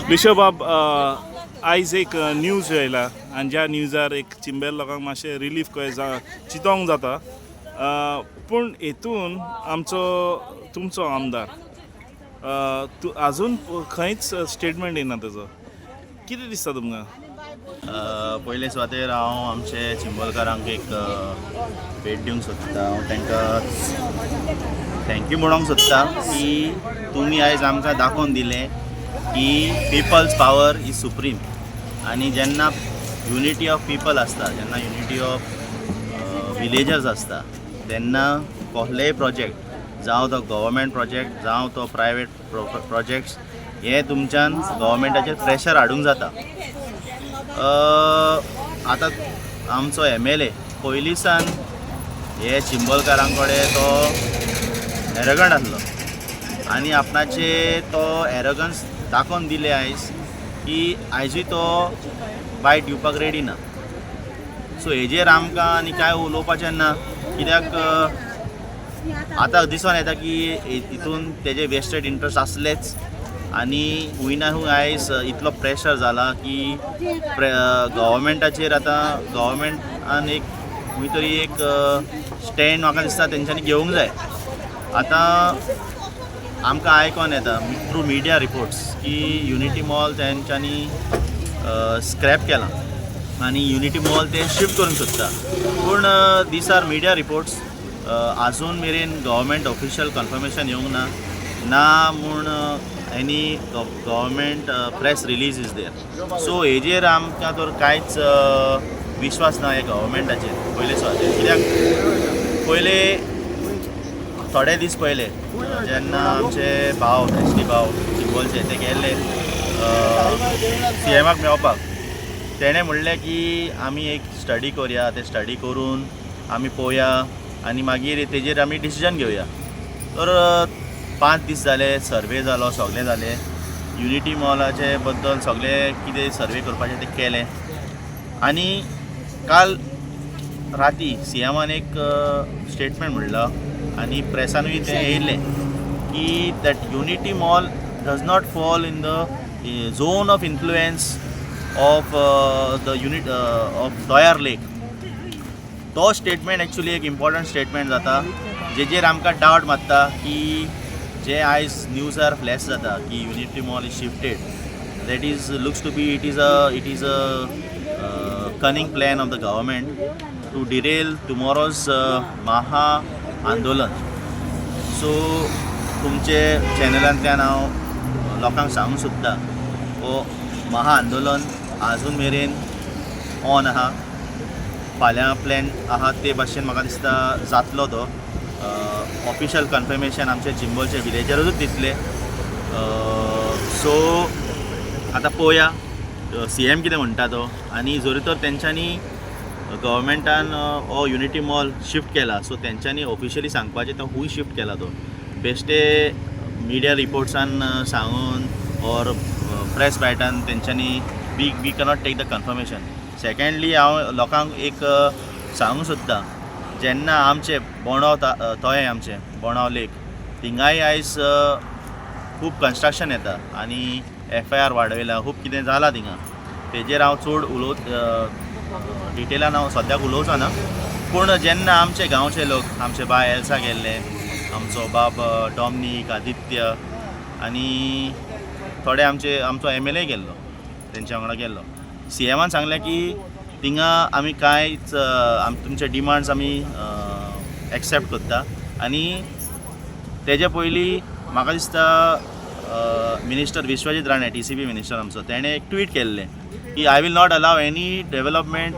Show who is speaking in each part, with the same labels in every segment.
Speaker 1: विश्वबाब आयज एक न्यूज येयला आनी ज्या न्यूजार एक चिंबेल लोकांक मातशें रिलीफ कशें चिंतोंक जाता पूण हेतून आमचो तुमचो आमदार आजून खंयच स्टेटमेंट येयना तेजो कितें दिसता तुमकां?
Speaker 2: पयले सुवातेर हांव आमचे चिंबोलकारांक एक भेट दिवंक सोदता. हांव तांकां थँक्यू म्हणूंक सोदता की तुमी आयज आमकां दाखोवन दिलें की पिपल्स पावर इज सुप्रीम. आनी जेन्ना युनिटी ऑफ पिपल आसता, जेन्ना युनिटी ऑफ विलेजर्स आसता, तेन्ना कसलेय प्रोजेक्ट जावं तो गव्हर्मेंट प्रोजेक्ट जावं तो प्रायवेट प्रोजेक्ट्स हे तुमच्यान गव्हर्मेंटाचेर प्रेशर हाडूंक जाता. आतां आमचो MLA पयलींसान हे चिंबोलकारां कडेन तो एरोगंट आसलो आनी आपणाचे तो एरोगन्स दाखोवन दिले आयज की आयजूय तो बायट दिवपाक रेडी ना. सो हेजेर आमकां आनी कांय उलोवपाचें ना, कित्याक आतां दिसून येता की हितून तेजे वेस्टेड इंट्रस्ट आसलेच आनी हूंय ना हूंय आयज इतलो प्रेशर जाला की गव्हर्मेंटाचेर आतां गव्हर्मेंटान एक खंय तरी एक स्टँड म्हाका दिसता तेंच्यांनी घेवंक जाय. आतां आमकां आयकोन येता थ्रू मिडिया रिपोर्ट्स की युनिटी मॉल तेंच्यांनी स्क्रॅप केलां आनी युनिटी मॉल ते शिफ्ट करूंक सोदता. पूण दीस आर मिडिया रिपोर्ट्स, आजून मेरेन गव्हर्मेंट ऑफिशियल कन्फर्मेशन येवंक ना म्हूण any government press release is there. So हेजेर आमकां तर कांयच विश्वास ना हे गव्हर्मेंटाचेर पयले सुवातेर. कित्याक पयले थोडे दीस पयले जेन्ना आमचे भाव SD भाव चिंबोलचे ते गेल्ले CMाक मेळपाक, तेणें म्हणलें की आमी एक स्टडी करुया, ते स्टडी करून आमी पळोवया आनी मागीर तेजेर आमी डिसिजन घेवया. तर 5 दीस जाले, सर्वे जालो, सगळें जालें. युनिटी मॉलाचे बद्दल सगळें कितें सर्वे करपाचें तें केलें आनी काल राती CMान एक स्टेटमेंट म्हणलो आनी प्रेसानूय तें येयलें की that unity mall does not fall in the zone of influence of the unit of दोयार लेक. तो स्टेटमेंट एक्चुली एक इम्पॉर्टंट स्टेटमेंट जाता, जेजेर आमकां डावट मारता की जे आयज न्यूजार फ्लॅश जाता की unity mall is shifted, that is looks to be it is a cunning plan of the government to derail tomorrow's महा आंदोलन. सो तुमचे चॅनलांतल्यान हांव लोकांक सांगूंक सोदता हो महा आंदोलन आजून मेरेन ऑन आहा. फाल्यां प्लॅन आहा ते भाशेन म्हाका दिसता जातलो तो. ऑफिशियल कन्फर्मेशन आमचे चिंबोलचे विलेजरूच दितले. सो आतां पळोवया CM कितें म्हणटा तो. आनी जरी तर तेंच्यांनी गव्हर्मेंटान हो युनिटी मॉल शिफ्ट केला, सो तेंच्यांनी ऑफिशियली सांगपाचें तो हूय शिफ्ट केला तो. बेश्टे मिडिया रिपोर्ट्सान सांगून ऑर प्रेस बायटान तेंच्यांनी we cannot take the confirmation. Secondly हांव लोकांक एक सांगूंक सोदता, जेन्ना आमचे बोंडाव थंय आमचे बोंडाव लेक थिंगाय आयज खूब कन्स्ट्रक्शन येता आनी FIR वाडयला, खूब कितें जालां थिंगा. तेजेर हांव चड डिटेलान हांव सद्याक उलोवचो ना. पूण जेन्ना आमचे गांवचे लोक, आमचे बाय एल्सा गेल्ले, आमचो बाब डॉमनीक, आदित्य आनी थोडे आमचो MLA गेल्लो, तेंच्या वांगडा गेल्लो. CMान सांगलें की थिंगा आमी कांयच तुमचे डिमांड्स आमी एक्सेप्ट करता. आनी तेजे पयलीं म्हाका दिसता minister Vishwajit Rane, TCP minister आमचो, तेणें एक ट्वीट केल्लें की I will not allow any development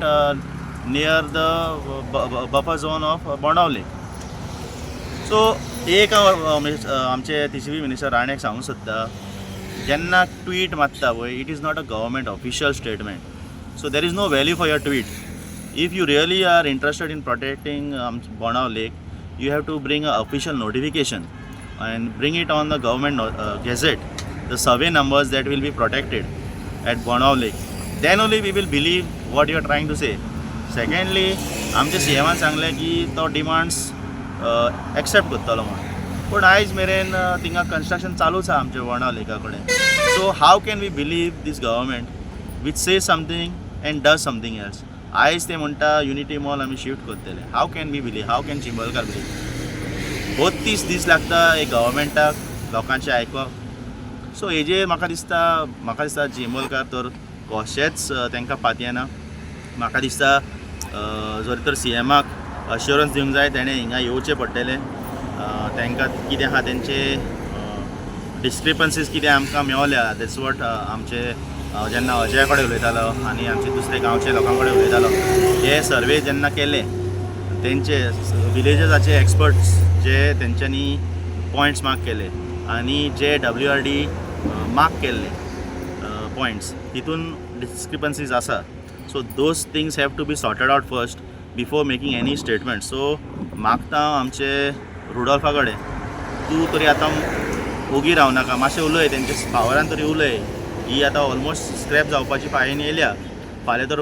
Speaker 2: near the buffer zone of Bondvol lake. So एक आमचे TCP मिनिस्टर राणेक सांगूंक सोदता, जेन्ना ट्वीट मारता पळय, it is not a government official statement. So there is no value for your tweet. If you really are interested in protecting Bonao Lake, you have to bring an official notification and bring it on the government gazette, the survey numbers that will be protected at Bonao Lake. Then only we will believe what you are trying to say. Secondly, आमचे CMान सांगलें की तो demands accept करतलो म्हणून. पूण आयज मेरेन थिंगा कन्स्ट्रक्शन चालूच आहा आमच्या बोंडाव लेका कडेन. So so how can we believe this government which say something and does something else. आयज ते म्हणटा युनिटी मॉल आमी शिफ्ट करतले. How can we believe, how can चिंबलकार बिलीव? 32 दीस लागता एक गव्हर्मेंटाक लोकांचें आयकप. सो हेजेर म्हाका दिसता चिंबलकार तर कशेंच तांकां पातयेना. म्हाका दिसता जरी तर CMाक अश्युरन्स दिवंक जाय तेणें हिंगा येवचें पडटलें. तांकां कितें आहा तेंचे डिस्क्रिपन्सीज कितें आमकां मेवल्या दॅट्स वॉट आमचे जेन्ना अजया कडेन उलयतालो आनी आमचे दुसरे गांवचे लोकां कडेन उलयतालो, हे सर्वे जेन्ना केले तेंचे विलेजसाचे एक्सपर्ट्स जे तेंच्यांनी पॉयंट्स मार्क केले आनी जे WRD मार्क केल्ले पॉयंट्स तितून डिस्क्रिपन्सीज आसा. So those things have to be sorted out first before making any statement. So मागता आमचे रुडॉल्फा कडेन तूं तरी आतां ओगी रावनाका, मातशें उलय, तेंचे पावरान तरी उलय. ही आतां ऑलमोस्ट स्क्रॅप जावपाची पाळयेन येयल्या. फाल्यां तर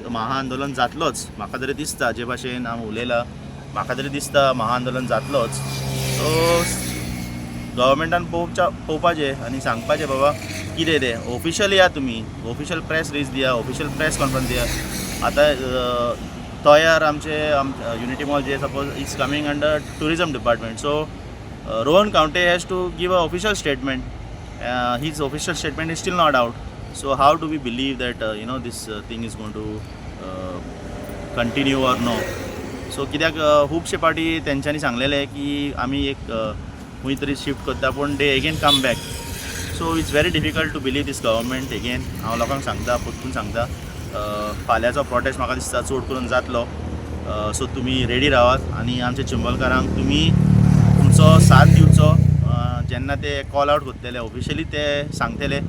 Speaker 2: महाआंदोलन जातलोच, म्हाका तरी दिसता. जे भाशेन हांव उलयलां म्हाका तरी दिसता महाआंदोलन जातलोच. सो गव्हर्मेंटान पळोवपाचें आनी सांगपाचें बाबा कितें तें ऑफिशियली या, तुमी ऑफिशियल प्रेस रीज दिया, ऑफिशियल प्रेस कॉन्फरन्स दिया. आतां तयार आमचे युनिटी मॉल जे suppose is coming under tourism department. So Rohan Khaunte has to give a official statement. His official statement is still not out. So how do we believe that this thing is going to continue or no? So कित्याक खुबशे पाटी तेंच्यांनी सांगलेलें की आमी एक खंय तरी शिफ्ट करता पूण they again come back. So it's very difficult to believe this government again. हांव लोकांक सांगता, परतून सांगता, फाल्यांचो प्रोटेस्ट म्हाका दिसता चड करून जातलो. सो तुमी रेडी रावात आनी आमच्या चिंबलकारांक तुमी तुमचो साथ दिवचो. जेन्ना ते कॉल आउट करतले ऑफिशियली ते सांगतले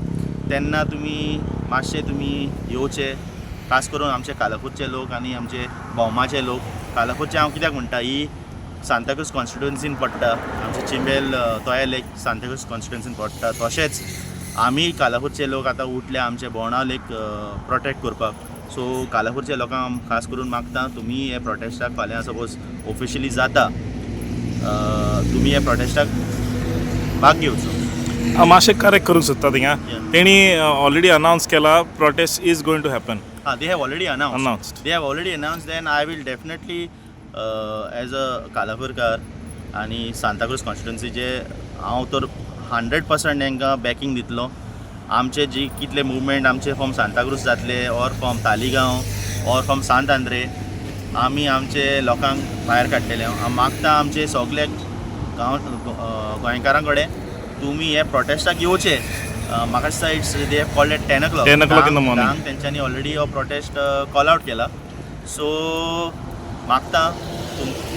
Speaker 2: तेन्ना तुमी मातशे तुमी येवचे. खास करून आमचे कालापूरचे लोक आनी आमचे भोवमाचे लोक. कालापूरचे हांव कित्याक म्हणटा, ही सांताक्रूज कॉन्स्टिट्युएन्सीन पडटा. आमचे चिंबेल तोया लेक सांताक्रूज कॉन्स्टिट्युएन्सीन पडटा. तशेंच आमी कालापूरचे लोक आतां उठले आमचे बोंडाव लेक प्रोटेक्ट करपाक. सो कालापूरच्या लोकांक खास करून मागता तुमी हे प्रोटेस्टाक फाल्यां सपोज ऑफिशियली जाता, तुमी हे प्रोटेस्टाक भाग घेवचो.
Speaker 1: मातशें करेक्ट करूंक सोदता थिंगा. तेणी ऑलरेडी अनावन्स केला protest is going to happen.
Speaker 2: They have already announced.
Speaker 1: Announced.
Speaker 2: They have already announced. Then I will definitely, as a कालापूरकार आनी सांताक्रूज कॉन्स्टिट्युएन्सीचे हांव तर 100% तांकां बॅकींग दितलो. आमचे जी कितले मुवमेंट आमचे फ्रॉम सांताक्रूज जातले or from Taleigao or from सांत आंद्रे, आमी आमचे लोकांक भायर काडटले. हांव मागता आमचे सगळे गोंयकारां कडेन तुमी हे प्रोटेस्टाक येवचे. म्हाका दिसता it's they have called eight 10 o'clock.
Speaker 1: 10 o'clock in the morning.
Speaker 2: तेंच्यांनी ऑलरेडी हो प्रोटेस्ट कॉल आउट केला. सो मागता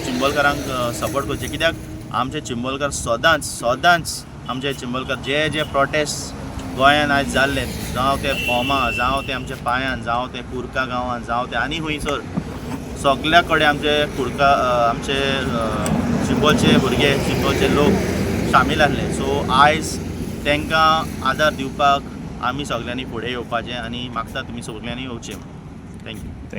Speaker 2: चिंबलकारांक सपोर्ट करचे. कित्याक आमचे चिंबलकार सदांच आमचे चिंबलकार जे प्रोटेस्ट गोंयान आयज जाल्ले, जावं ते फोमा, जावं ते आमचे पांयान, जावं ते कुर्का गांवांत, जावं ते आनी खंयसर, सगल्या कडेन आमचे कुर्का आमचे चिंबोलचे भुरगे, चिंबोलचे लोक शामील आसले. सो आयज तांकां आदार दिवपाक आमी सगल्यांनी फुडें येवपाचें आनी मागता तुमी सगल्यांनी येवचें. थँक्यू.